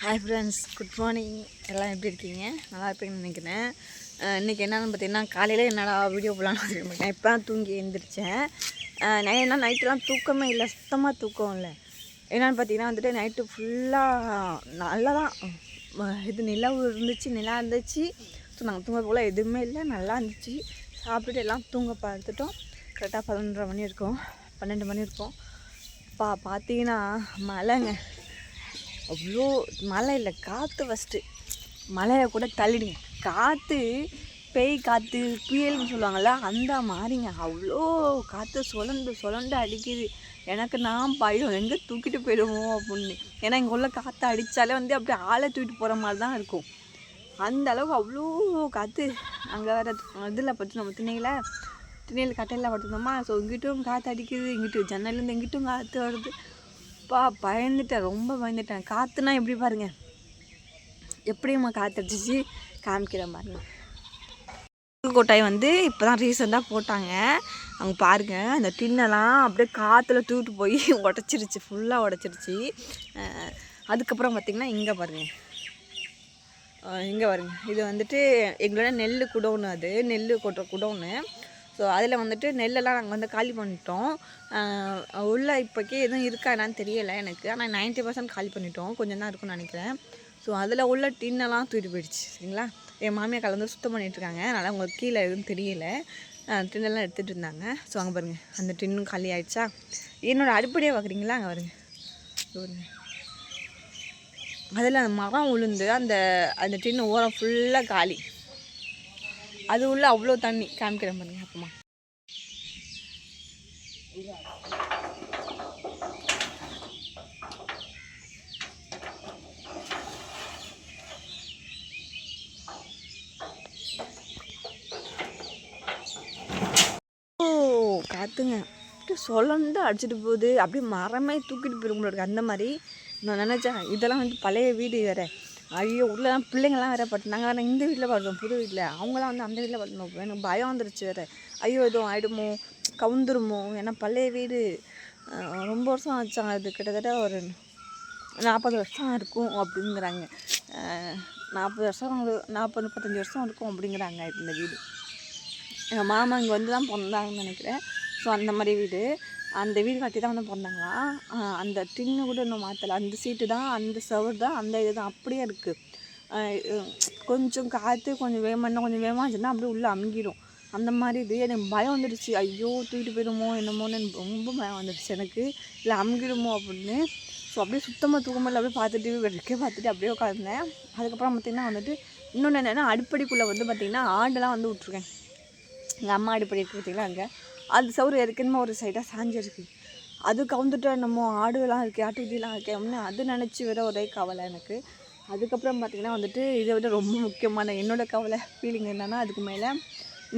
Hi friends, good morning. எல்லாம் எப்படி இருக்கீங்க? நல்லா இருப்பீங்கன்னு நினைக்கிறேன். இன்றைக்கி என்னென்னு பார்த்தீங்கன்னா, காலையில் என்னடா வீடியோ போடலான்னு வச்சுருக்கேன். இப்போ தான் தூங்கி எழுந்திரிச்சேன். ஏன்னா நைட்டெலாம் தூக்கமே இல்லை, சுத்தமாக தூக்கம் இல்லை. என்னென்னு பார்த்தீங்கன்னா வந்துட்டு நைட்டு ஃபுல்லாக நல்லா தான் இது நிலவு இருந்துச்சு. ஸோ நாங்கள் தூங்க போல் எதுவுமே இல்லை, நல்லா இருந்துச்சு. சாப்பிட்டுட்டு எல்லாம் தூங்க பார்த்துட்டோம். கரெக்டாக 11:30 மணி இருக்கும், 12 மணி இருக்கும். பார்த்தீங்கன்னா மழைங்க, அவ்வளோ மழை இல்லை, காற்று. ஃபஸ்ட்டு மழையை கூட தள்ளிடுங்க, காற்று பேய் காற்று புயல்னு சொல்லுவாங்கள்ல, அந்த மாதிரிங்க. அவ்வளோ காற்று சொலண்டு அடிக்குது. எனக்கு நான் பயம், எங்கே தூக்கிட்டு போயிடுவோம் அப்படின்னு. ஏன்னா இங்கே உள்ள காற்று அடித்தாலே வந்து அப்படியே ஆளை தூக்கிட்டு போகிற மாதிரி தான் இருக்கும். அந்த அளவுக்கு அவ்வளோ காற்று. அங்கே வேறு இதில் பற்றி நம்ம திணையில் கட்டையில் படுத்துருந்தோமா. ஸோ இங்கிட்டும் காற்று அடிக்குது, இங்கிட்டும் ஜன்னல்லேருந்து எங்கிட்டும் காற்று வருது. பயந்துட்டேன், ரொம்ப பயந்துட்டேன். காற்றுனா எப்படி பாருங்கள், எப்படியுமா காற்று அடிச்சிச்சு காமிக்கிற பாருங்க. கொட்டாய் வந்து இப்போ தான் ரீசெண்டாக போட்டாங்க. அவங்க பாருங்கள், அந்த டின்னெல்லாம் அப்படியே காற்றுல தூக்கிட்டு போய் உடச்சிருச்சு, ஃபுல்லாக உடச்சிருச்சு. அதுக்கப்புறம் பார்த்திங்கன்னா இங்கே பாருங்கள், இது வந்துட்டு எங்களோட நெல் குடோன்னு, அது நெல் கொட்டுற குடோன்னு. ஸோ அதில் வந்துட்டு நெல்லெல்லாம் நாங்கள் வந்து காலி பண்ணிட்டோம். உள்ளே இப்போக்கே எதுவும் இருக்கா என்னான்னு தெரியலை எனக்கு, ஆனால் 90% காலி பண்ணிட்டோம், கொஞ்சம் தான் இருக்குன்னு நினைக்கிறேன். ஸோ அதில் உள்ள டின்னெல்லாம் தூக்கிட்டு போயிடுச்சு. சரிங்களா, என் மாமியார் கலந்து சுத்தம் பண்ணிகிட்ருக்காங்க, அதனால் அவங்களுக்கு கீழே எதுவும் தெரியலை. டின்னெல்லாம் எடுத்துகிட்டு இருந்தாங்க. ஸோ அங்கே பாருங்கள், அந்த டின்னும் காலி ஆகிடுச்சா. என்னோடய அடிப்படையே பார்க்குறீங்களா, அங்கே வருங்க, அதில் அந்த மரம் உளுந்து அந்த டின்னு ஓரம் ஃபுல்லாக காலி. அது உள்ள அவ்வளோ தண்ணி காமிக்கிறேன் பாருங்க. அப்பமா காத்துங்க அப்படியே சொலண்டு அடிச்சுட்டு போகுது, அப்படியே மரமே தூக்கிட்டு போயிருக்கும். அந்த மாதிரி நான் நினச்சேன். இதெல்லாம் வந்து பழைய வீடு வேறு. ஐயோ, உள்ளலாம் பிள்ளைங்கள்லாம் வேறு பட்டுனாங்க. ஆனால் இந்த வீட்டில் பார்த்தோம், புது வீட்டில். அவங்களாம் வந்து அந்த வீட்டில் பார்த்தோம். எனக்கு பயம் வந்துருச்சு வேறு. ஐயோ எதுவும் ஆகிடுமோ, கவுந்துருமோ. ஏன்னா பழைய வீடு, ரொம்ப வருஷம் ஆச்சாங்க. அது கிட்டத்தட்ட ஒரு 40 வருஷம் இருக்கும் அப்படிங்கிறாங்க. 40 வருஷம், 40-35 வருஷம் இருக்கும் அப்படிங்கிறாங்க இந்த வீடு. எங்கள் மாமா இங்கே வந்து தான் பிறந்தாங்கன்னு நினைக்கிறேன். ஸோ அந்த மாதிரி வீடு, அந்த வீடு கட்டி தான் வந்து பிறந்தாங்களா. அந்த டின்னு கூட இன்னும் மாற்றலை. அந்த சீட்டு தான், அந்த சவர் தான், அந்த இது தான் அப்படியே இருக்குது. கொஞ்சம் காற்று கொஞ்சம் வேகமாக இருந்துச்சுன்னா அப்படியே உள்ளே அமுங்கிடும். அந்த மாதிரி இது. எனக்கு பயம் வந்துடுச்சு. ஐயோ தூக்கிட்டு போயிடுமோ என்னமோன்னு எனக்கு ரொம்ப பயம் வந்துடுச்சு எனக்கு, இல்லை அமுங்கிடுமோ அப்படின்னு. ஸோ அப்படியே சுத்தமாக தூக்கமில்லை, அப்படியே பார்த்துட்டு அப்படியே உட்காந்துருந்தேன். அதுக்கப்புறம் பார்த்திங்கன்னா வந்துட்டு இன்னொன்று என்னென்னா, அடுப்படிக்குள்ளே வந்து பார்த்திங்கன்னா ஆடெல்லாம் வந்து விட்ருக்கேன். எங்கள் அம்மா அடுப்படி இருக்குது பார்த்திங்களா, அங்கே அது சவுறு ஏற்கனவே ஒரு சைடாக சாஞ்சிருக்கு. அது கவுந்துட்டு என்னமோ ஆடுலாம் இருக்குது, ஆட்டுக்குட்டிலாம் இருக்குது அப்படின்னு அது நினச்சி வேற ஒரே கவலை எனக்கு. அதுக்கப்புறம் பார்த்திங்கன்னா வந்துட்டு இதை விட ரொம்ப முக்கியமான என்னோடய கவலை ஃபீலிங் என்னென்னா, அதுக்கு மேலே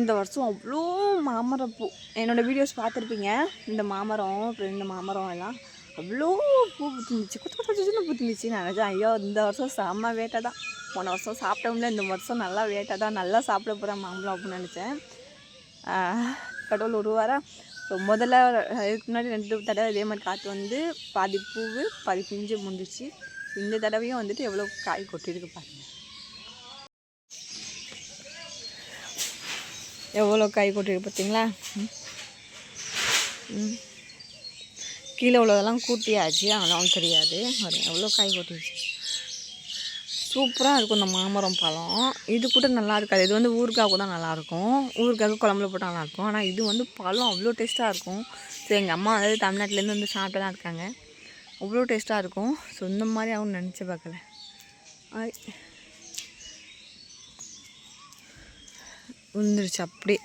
இந்த வருஷம் அவ்வளோ மாமரப்பூ. என்னோடய வீடியோஸ் பார்த்துருப்பீங்க. இந்த மாமரம், அப்புறம் இந்த மாமரம் எல்லாம் அவ்வளோ பூ பூத்துருந்துச்சு, கொச்சு பூத்துருந்துச்சு. நான் நினச்சேன், ஐயோ இந்த வருஷம் செம்ம வேட்டை தான். போன வருஷம் சாப்பிட்டோம்ல, இந்த வருஷம் நல்லா வேட்டை தான், நல்லா சாப்பிட போகிறேன் மாம்பழம் அப்படின்னு நினச்சேன். கடவுள் உருவாரா. ஸோ முதல்ல இதுக்கு முன்னாடி 2 தடவை இதே மாதிரி காற்று வந்து பாதி பூவு பாதி பிஞ்சு முடிஞ்சிச்சு. இந்த தடவையும் வந்துட்டு எவ்வளோ காய் கொட்டிருக்கு பாருங்கள், எவ்வளோ காய் கொட்டிருக்கு பார்த்தீங்களா. கீழே உள்ளதெல்லாம் கூட்டியாச்சு, அதெல்லாம் தெரியாது. எவ்வளோ காய் கொட்டிடுச்சு. சூப்பராக இருக்கும் இந்த மாமரம் பழம். இது கூட நல்லா இருக்காது, இது வந்து ஊறுகாய் கூட நல்லாயிருக்கும், ஊறுகாய்க்கு குழம்புல போட்டால் நல்லாயிருக்கும். ஆனால் இது வந்து பழம் அவ்வளோ டேஸ்ட்டாக இருக்கும். ஸோ எங்கள் அம்மா வந்து தமிழ்நாட்டிலேருந்து வந்து சாப்பிட்டு தான் இருக்காங்க, அவ்வளோ டேஸ்ட்டாக இருக்கும். ஸோ இந்த மாதிரி அவங்க நினச்சி பார்க்கல. விழுந்துருச்சு அப்படியே.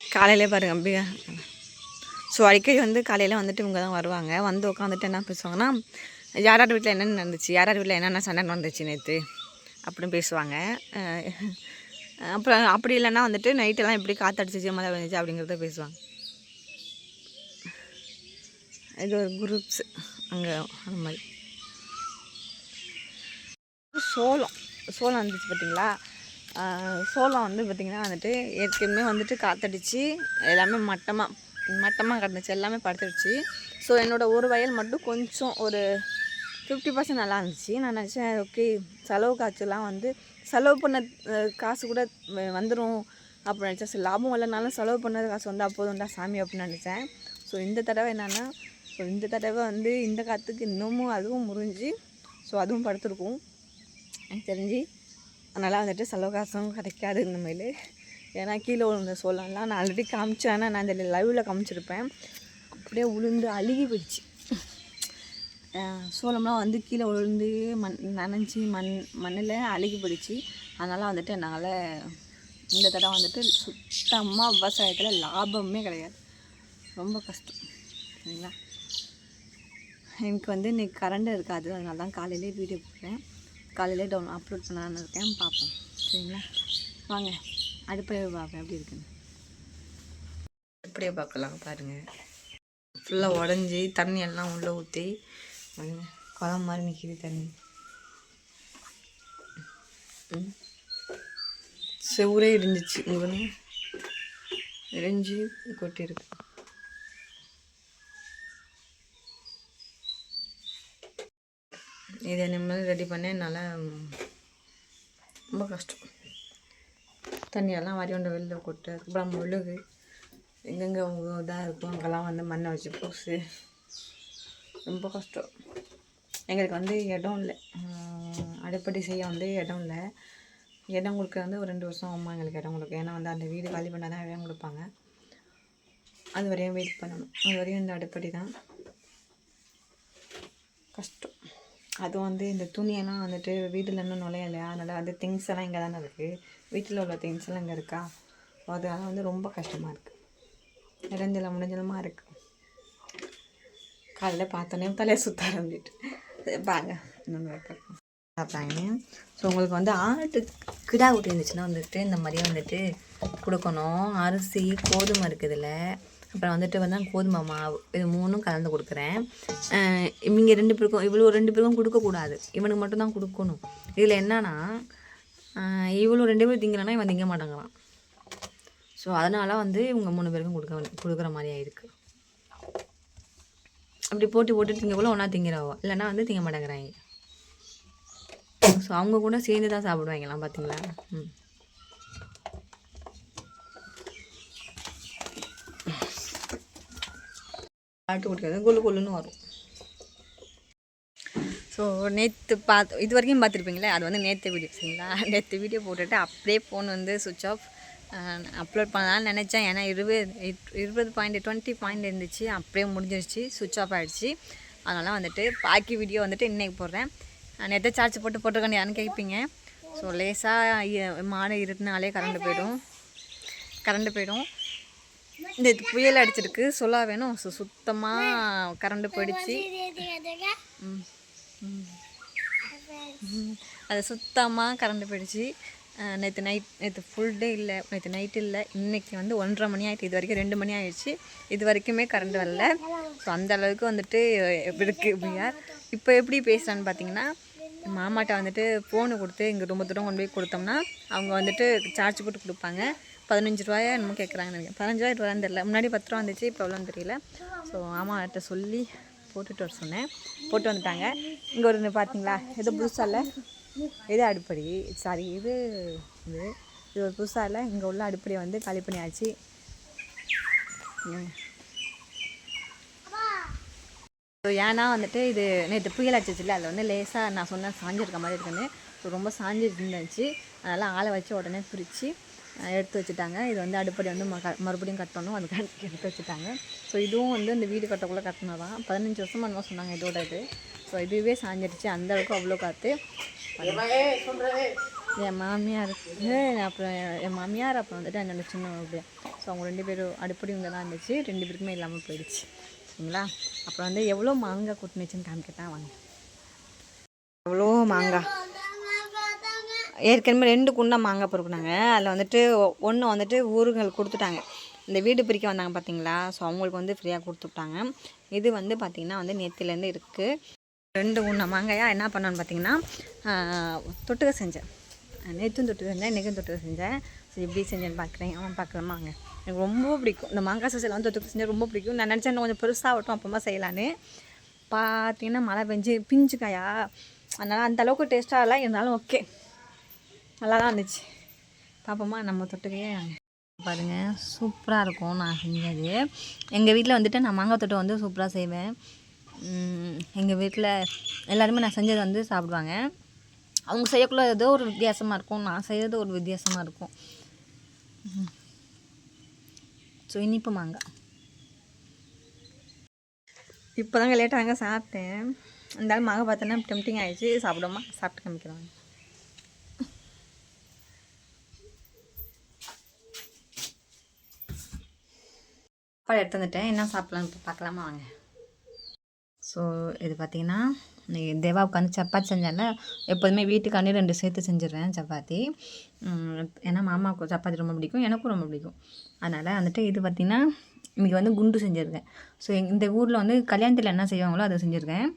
காலையிலே பாருங்கள் அப்படியே. ஸோ அடிக்கடி வந்து காலையில் வந்துட்டு இவங்க தான் வருவாங்க. வந்து உட்காந்துட்டு என்ன பேசுவாங்கன்னா, யார் வீட்டில் என்னென்ன நடந்துச்சு, யார் வீட்டில் என்னென்ன சண்டை நடந்துச்சு நேற்று அப்படின்னு பேசுவாங்க. அப்புறம் அப்படி இல்லைன்னா வந்துட்டு நைட்டெல்லாம் எப்படி காற்றடிச்சிச்சு, மழை வந்துச்சு அப்படிங்கிறத பேசுவாங்க. இது ஒரு குரூப்ஸ் அங்கே அந்த மாதிரி. சோளம் வந்துச்சு பார்த்திங்களா. சோளம் வந்து பார்த்திங்கன்னா வந்துட்டு ஏற்கனவே வந்துட்டு காற்றடிச்சு எல்லாமே மட்டமாக கிடந்துச்சு, எல்லாமே படுத்துடுச்சு. ஸோ என்னோடய ஒரு வயல் மட்டும் கொஞ்சம் ஒரு 50% நல்லா இருந்துச்சு. நான் நினச்சேன் ஓகே செலவு காய்ச்சலாம் வந்து செலவு பண்ண காசு கூட வந்துடும் அப்படின்னு நினச்சேன். சரி லாபம் இல்லைனாலும் செலவு பண்ண காசு வந்தால் போதும்டா சாமி அப்படின்னு நினச்சேன். ஸோ இந்த தடவை என்னென்னா இந்த தடவை வந்து இந்த காற்றுக்கு இன்னமும் அதுவும் முறிஞ்சு ஸோ அதுவும் படுத்துருக்கும் எனக்கு தெரிஞ்சு. அதனால் வந்துட்டு செலவு காசும் கிடைக்காது இனிமேல். ஏன்னா கீழே விழுந்த சோளம்லாம் நான் ஆல்ரெடி காமிச்சேன். ஆனால் நான் இந்த லைவில் காமிச்சிருப்பேன். அப்படியே உளுந்து அழுகி போயிடுச்சு. சோளம்லாம் வந்து கீழே விழுந்து நனைஞ்சி மண்ணில் அழுகி போயிடுச்சு. அதனால் வந்துட்டு என்னால் இந்த தடவை வந்துட்டு சுத்தமாக விவசாயத்தில் லாபமே கிடையாது. ரொம்ப கஷ்டம் சரிங்களா. எனக்கு வந்து இன்றைக்கி கரண்ட் இருக்காது. அதனால தான் காலையிலே வீடியோ போடுறேன். காலையிலே அப்லோட் பண்ணலான்னு இருக்கேன். பார்ப்போம் சரிங்களா. வாங்க அடுப்பையே பார்ப்பேன் எப்படி இருக்குன்னு. எப்படியே பார்க்கலாம் பாருங்கள். ஃபுல்லாக உடஞ்சி தண்ணி எல்லாம் உள்ளே ஊற்றி குளம் மாதிரி நிற்கிது தண்ணி. செவரே இருந்துச்சு இங்கே இறைஞ்சி கொட்டியிருக்கு. இதை இனிமேல் ரெடி பண்ண என்னால் ரொம்ப கஷ்டம். தண்ணியெல்லாம் வரி வெளில கொட்டு. அதுக்கப்புறம் முழுகு எங்கெங்கே இதாக இருக்கும் அங்கெல்லாம் வந்து மண்ணை வச்சு பூசு. ரொம்ப கஷ்டம். எங்களுக்கு வந்து இடம் இல்லை, அடுப்படி செய்ய வந்து இடம் இல்லை. இடம் கொடுக்க வந்து ஒரு 2 வருஷம் ஆகுமா எங்களுக்கு இடம் கொடுக்க. ஏன்னா வந்து அந்த வீடு காலி பண்ணால் தான் இடம் கொடுப்பாங்க. அது வரையும் வெயிட் பண்ணணும். அது வரையும் இந்த அடுப்படி தான் கஷ்டம். அதுவும் வந்து இந்த துணியெல்லாம் வந்துட்டு வீட்டில் இன்னும் நுழையலையா, அதனால் வந்து திங்ஸ் எல்லாம் இங்கே தானே இருக்குது. வீட்டில் உள்ள திங்ஸ் எல்லாம் இங்கே இருக்கா. அதனால் வந்து ரொம்ப கஷ்டமாக இருக்குது. முடிஞ்சலமாக இருக்குது. காலையில் பார்த்தோன்னே தலையை சுற்ற ஆரம்பிச்சிட்டு பாங்க இன்னொன்று பார்ப்பாங்க. ஸோ உங்களுக்கு வந்து ஆட்டு கிடா குட்டி இருந்துச்சுன்னா வந்துட்டு இந்த மாதிரியே வந்துட்டு கொடுக்கணும். அரிசி கோதுமை இருக்குதுல்ல, அப்புறம் வந்துட்டு கோதுமை மாவு, இது 3ம் கலந்து கொடுக்குறேன். இவங்க 2 பேருக்கும் இவ்வளோ 2 பேருக்கும் கொடுக்கக்கூடாது, இவனுக்கு மட்டும்தான் கொடுக்கணும். இதில் என்னன்னா இவ்வளோ 2 பேரும் திங்கிறனா இவன் திங்க மாட்டேங்கிறான். ஸோ அதனால் வந்து இவங்க 3 பேருக்கும் கொடுக்குற மாதிரி ஆயிருக்கு. அப்படி போட்டு திங்கக்குள்ள ஒன்றா திங்கிறாவோ, இல்லைன்னா வந்து திங்க மாட்டேங்கிறாங்க. ஸோ அவங்க கூட சேர்ந்து தான் சாப்பிடுவாங்கலாம் பார்த்தீங்களா. ஆட்டு குடிக்கிறது கொள்ளுன்னு வரும். ஸோ நேற்று இது வரைக்கும் பார்த்துருப்பீங்களே, அது வந்து நேற்று வீடியோ சரிங்களா. நேற்று வீடியோ போட்டுட்டு அப்படியே ஃபோன் வந்து சுவிட்ச் ஆஃப். அப்லோட் பண்ணலான்னு நினச்சேன். ஏன்னா 20 பாயிண்ட் இருந்துச்சு, அப்படியே முடிஞ்சிருச்சு, சுவிட்ச் ஆஃப் ஆகிடுச்சு. அதனால் வந்துட்டு பாக்கி வீடியோ வந்துட்டு இன்றைக்கி போடுறேன். நேற்று சார்ஜ் போட்டுருக்கேன் யாருன்னு கேட்பீங்க. ஸோ லேசாக மாடு இருட்டினாலே கரண்ட் போயிடும். இந்த புயல் அடிச்சிருக்கு சொல்ல வேணும். ஸோ சுத்தமாக கரண்ட் போயிடுச்சு. அது சுத்தமாக கரண்ட் போயிடுச்சு. நேற்று ஃபுல் டே இல்லை, நேற்று நைட்டு இல்லை, இன்றைக்கி வந்து 1:30 மணி ஆகிட்டு. இது வரைக்கும் 2 மணி ஆகிடுச்சு. இது வரைக்குமே கரண்ட் வரல. ஸோ அந்த அளவுக்கு வந்துட்டு இருக்குது பிஆர். இப்போ எப்படி பேசுகிறான்னு பார்த்தீங்கன்னா, மாமாட்ட வந்துட்டு ஃபோனு கொடுத்து இங்கே ரொம்ப தூரம் கொண்டு போய் கொடுத்தோம்னா அவங்க வந்துட்டு சார்ஜ் போட்டு கொடுப்பாங்க. 15 ரூபாயா என்னமோ கேட்குறாங்கன்னு நினைக்கிறேன். 15 ரூபான்னு தெரியல. முன்னாடி 10 ரூபா வந்துச்சு, இப்போ எவ்வளோன்னு தெரியல. ஸோ மாமாட்ட சொல்லி போட்டுட்டு வர சொன்னேன். போட்டு வந்துட்டாங்க. இங்கே ஒரு பார்த்தீங்களா ஏதோ புதுசாக இல்லை, இது அடுப்படி சாரி இது ஒரு புதுசாக இல்லை. இங்கே உள்ள அடுப்படியை வந்து காலி பண்ணியாச்சு. ஏன்னா வந்துட்டு இது நேற்று புயல் அடிச்சிச்சு இல்லை, அதில் வந்து லேசாக நான் சொன்னேன் சாஞ்சிருக்க மாதிரி இருக்குன்னு. ஸோ ரொம்ப சாஞ்சி இருந்துச்சு. அதனால் ஆளை வச்சு உடனே பிரித்து எடுத்து வச்சுட்டாங்க. இது வந்து அடுப்படி வந்து மறுபடியும் கட்டணும், அதுக்காக எடுத்து வச்சுட்டாங்க. ஸோ இதுவும் வந்து இந்த வீடு கட்டக்குள்ளே கட்டினதான். 15 வருஷமாக என்னமோ சொன்னாங்க இதோட இது. ஸோ இதுவே சாஞ்சிடுச்சு, அந்தளவுக்கு அவ்வளோ காற்று. என் மாமியார் அப்புறம் அப்புறம் வந்துட்டு என்னோட சின்ன அப்படியே. ஸோ அவங்க 2 பேரும் அடுப்படி இங்கே தான் இருந்துச்சு, 2 பேருக்குமே இல்லாமல் போயிடுச்சு சரிங்களா. அப்புறம் வந்து எவ்வளோ மாங்காய் கொட்டுனுச்சுன்னு காமிக்கிட்டேன் வாங்க. எவ்வளோ மாங்காய் ஏற்கனவே 2 குண்டா மாங்காய் பொறுப்புனாங்க. அதில் வந்துட்டு ஒன்று வந்துட்டு ஊருங்களுக்கு கொடுத்துட்டாங்க. இந்த வீடு பிரிக்க வந்தாங்க பார்த்தீங்களா, ஸோ அவங்களுக்கு வந்து ஃப்ரீயாக கொடுத்துட்டாங்க. இது வந்து பார்த்திங்கன்னா வந்து நேற்றுலேருந்து இருக்குது. 2 குண்டா மாங்காயாக என்ன பண்ணான்னு பார்த்தீங்கன்னா தொட்டுக்க செஞ்சேன். நேற்றும் தொட்டுக்க செஞ்சேன், இன்றைக்கும் தொட்டுக்க செஞ்சேன். சரி எப்படி செஞ்சேன்னு பார்க்குறேன். பார்க்கலாமாங்க. எனக்கு ரொம்ப பிடிக்கும் இந்த மாங்காய் சசையில் வந்து தொட்டு செஞ்சால் ரொம்ப பிடிக்கும். நான் நினச்சேன் இன்னும் கொஞ்சம் பெருசாகட்டும் அப்புறமா செய்யலான்னு. பார்த்தீங்கன்னா மழை பெஞ்சு பிஞ்சு காயா, அதனால் அந்தளவுக்கு டேஸ்ட்டாக இல்லை, இருந்தாலும் ஓகே நல்லா தான் இருந்துச்சு. பார்ப்போமா நம்ம தொட்டுக்கையே பாருங்கள். சூப்பராக இருக்கும் நான் செஞ்சது. எங்கள் வீட்டில் வந்துட்டு நான் மாங்காய் தொட்டு வந்து சூப்பராக செய்வேன். எங்கள் வீட்டில் எல்லாருமே நான் செஞ்சது வந்து சாப்பிடுவாங்க. அவங்க செய்யக்குள்ள ஏதோ ஒரு வித்தியாசமாக இருக்கும், நான் செய்கிறது ஒரு வித்தியாசமாக இருக்கும். ஸோ இனிப்பு மாங்காய் இப்போ தாங்க லேட்டாக சாப்பிட்டேன். இருந்தாலும் மாங்காய் பார்த்தோன்னா டெம்டிங் ஆகிடுச்சு. சாப்பிடாமா சாப்பிட்டு காமிக்கிறாங்க. சாப்பாடு எடுத்து வந்துட்டேன். என்ன சாப்பிட்லான்னு இப்போ பார்க்கலாமா வாங்க. ஸோ இது பார்த்திங்கன்னா இன்றைக்கி தேவா உட்காந்து சப்பாத்தி செஞ்சேன்ல. எப்போதுமே வீட்டுக்காண்டி 2 சேர்த்து செஞ்சிடுறேன் சப்பாத்தி. ஏன்னா மாமாவுக்கு சப்பாத்தி ரொம்ப பிடிக்கும், எனக்கும் ரொம்ப பிடிக்கும். அதனால் வந்துட்டு இது பார்த்திங்கன்னா இன்றைக்கி வந்து குண்டு செஞ்சுருக்கேன். ஸோ இந்த ஊரில் வந்து கல்யாணத்தில் என்ன செய்வாங்களோ அதை செஞ்சுருக்கேன்.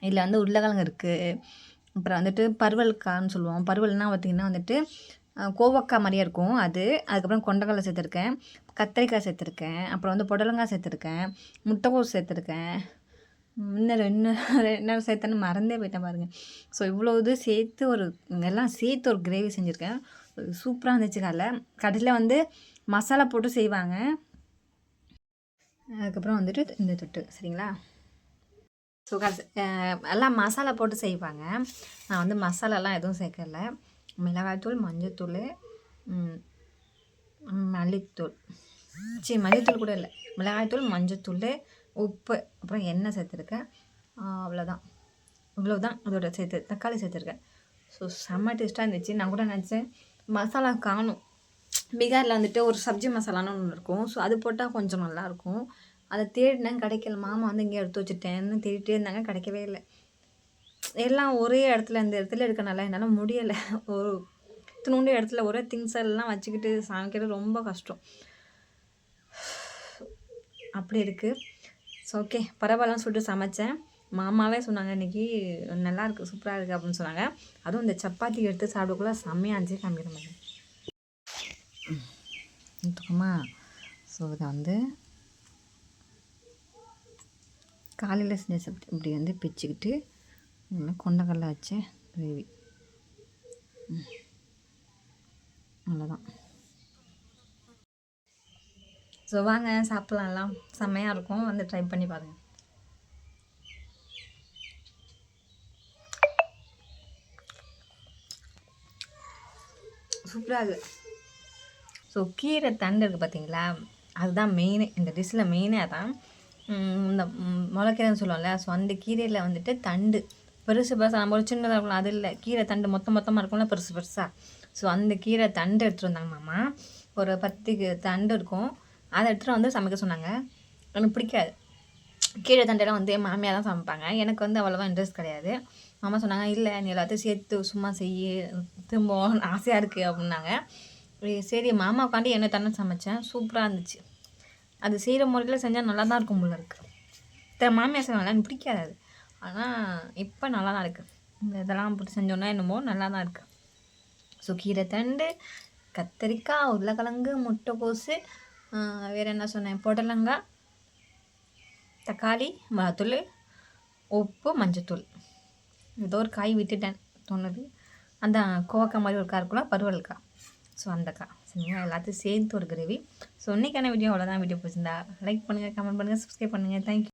இதில் வந்து உருளைக்கிழங்கு இருக்குது, அப்புறம் வந்துட்டு பருவல்கான்னு சொல்லுவோம். பருவல்னால் பார்த்திங்கன்னா வந்துட்டு கோவக்காய் மாதிரியே இருக்கும் அது. அதுக்கப்புறம் கொண்டக்கடலை சேர்த்துருக்கேன், கத்திரிக்காய் சேர்த்துருக்கேன், அப்புறம் வந்து புடலங்காய் சேர்த்துருக்கேன், முட்டைக்கோஸ் சேர்த்துருக்கேன். இன்னும் சேர்த்தேன்னு மறந்தே போயிட்டேன் பாருங்கள். ஸோ இவ்வளோ இது சேர்த்து எல்லாம் சேர்த்து ஒரு கிரேவி செஞ்சுருக்கேன். சூப்பராக இருந்துச்சு. கடையில் வந்து மசாலா போட்டு செய்வாங்க. அதுக்கப்புறம் வந்துட்டு இந்த தொட்டு சரிங்களா. ஸோ எல்லாம் மசாலா போட்டு செய்வாங்க. நான் வந்து மசாலாலாம் எதுவும் சேர்க்கலை. மிளகாய்த்தூள், மஞ்சத்தூள், மல்லித்தூள், மல்லித்தூள் கூட இல்லை, மிளகாய்த்தூள், மஞ்சத்தூள், உப்பு, அப்புறம் எண்ணெய் சேர்த்துருக்கேன். அவ்வளோதான். இவ்வளோதான் அதோட சேர்த்து தக்காளி சேர்த்துருக்கேன். ஸோ செம்ம டேஸ்ட்டாக இருந்துச்சு. நான் கூட நினச்சேன் மசாலா காணும். பீகாரில் வந்துட்டு ஒரு சப்ஜி மசாலான்னு ஒன்று இருக்கும். ஸோ அது போட்டால் கொஞ்சம் நல்லாயிருக்கும். அதை தேடினேன், கிடைக்கல. மாமா வந்து இங்கே எடுத்து வச்சுட்டேன்னு தேடிட்டே இருந்தாங்க, கிடைக்கவே இல்லை. எல்லாம் ஒரே இடத்துல இந்த இடத்துல இருக்கனால என்னால் முடியலை. ஒரு இத்தினோண்டு இடத்துல ஒரே திங்ஸ் எல்லாம் வச்சுக்கிட்டு சமைக்கிறது ரொம்ப கஷ்டம். அப்படி இருக்குது. ஸோ ஓகே பரவாயில்லன்னு சொல்லிட்டு சமைச்சேன். மாமாவே சொன்னாங்க இன்றைக்கி நல்லாயிருக்கு, சூப்பராக இருக்குது அப்படின்னு சொன்னாங்க. அதுவும் இந்த சப்பாத்தி எடுத்து சாப்பிடக்குள்ள செம்மையாக இருந்துச்சு. காமிக்கிற மாதிரி எடுத்துக்கோமா. ஸோ இதை வந்து காலையில் செஞ்ச சப்ஜி இப்படி வந்து பிச்சுக்கிட்டு கொண்டக்கடலை வச்ச கிரேவி, அவ்வளோதான். ஸோ வாங்க சாப்பிட்லாம், செம்மையாக இருக்கும். வந்து ட்ரை பண்ணி பாருங்கள். சூப்பராக இருக்குது. ஸோ கீரை தண்டு இருக்குது பார்த்தீங்களா, அதுதான் மெயினே இந்த டிஷ்ஷில். மெயினே அதான். இந்த முளைக்கீரைன்னு சொல்லுவோம்ல. ஸோ அந்த கீரையில் வந்துட்டு தண்டு பெருசு பெருசாக நம்ம ஒரு சின்னதாக இருக்கலாம், அது இல்லை. கீரை தண்டு மொத்தமாக இருக்கும்ல பெருசு பெருசாக. ஸோ அந்த கீரை தண்டு எடுத்துகிட்டு வந்தாங்க மாமா. ஒரு 10 தண்டு இருக்கும். அதை எடுத்துகிட்டு வந்து சமைக்க சொன்னாங்க. எனக்கு பிடிக்காது. கீரை தண்டெல்லாம் வந்து என் மாமியாக தான் சமைப்பாங்க. எனக்கு வந்து அவ்வளோவா இன்ட்ரெஸ்ட் கிடையாது. மாமா சொன்னாங்க இல்லை நீ எல்லாத்தையும் சேர்த்து சும்மா செய்ய திரும்ப ஆசையாக இருக்குது அப்படின்னாங்க. சரி மாமாவுக்காண்டி என்ன தானே சமைச்சேன். சூப்பராக இருந்துச்சு. அது செய்கிற முறையில் செஞ்சால் நல்லா தான் இருக்கும் போல இருக்குது. மாமியார் செய்வாங்க, எனக்கு பிடிக்காது அது. ஆனால் இப்போ நல்லா தான் இருக்குது. இந்த இதெல்லாம் போட்டு செஞ்சோன்னா என்னமோ நல்லா தான் இருக்குது. ஸோ கீரை தண்டு, கத்திரிக்காய், உருளைக்கிழங்கு, முட்டைக்கோசு, வேறு என்ன சொன்னேன், புடலங்காய், தக்காளி, மிளகாத்தூள், உப்பு, மஞ்சத்தூள். ஏதோ ஒரு காய் விட்டுட்டேன் தோணுது. அந்த கோவக்காய் மாதிரி ஒரு காய் இருக்குல்ல, பருவல்காய். ஸோ அந்த காய் சரிங்களா, எல்லாத்தையும் சேர்த்து ஒரு கிரேவி. ஸோ இன்றைக்கான வீடியோ அவ்வளோதான். வீடியோ பிடிச்சிருந்தா லைக் பண்ணுங்கள், கமெண்ட் பண்ணுங்கள், சப்ஸ்கிரைப் பண்ணுங்கள். தேங்க்யூ.